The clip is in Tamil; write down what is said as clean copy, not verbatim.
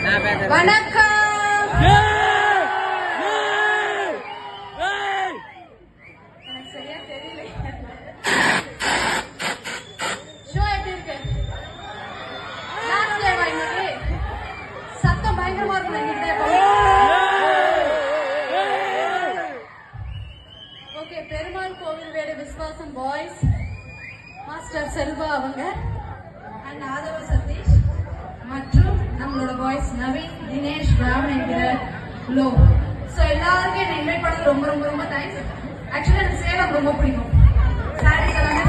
வணக்கம். எனக்கு சரியா தெரியல. ஷோ எப்படி இருக்கு? லாஸ்ட் டேவா இன்னைக்கு? சத்தம் பயங்கரமா இருக்கும் இன்னைக்கு. ஓகே, பெருமாள் கோவில் வேடு விஸ்வாசம் பாய்ஸ் மாஸ்டர் செல்வா அவங்க அண்ட் ஆதவ சதீஷ் மற்றும் நம்மளோட பாய்ஸ் நவீன், தினேஷ், ராவன் என்கிற லோ. ஸோ எல்லாருக்கும் என்ன இன்வைட் பண்ணது ரொம்ப ரொம்ப ரொம்ப தேங்க்ஸ். ஆக்சுவலி எனக்கு சேலம் ரொம்ப பிடிக்கும். சாரீஸ் எல்லாமே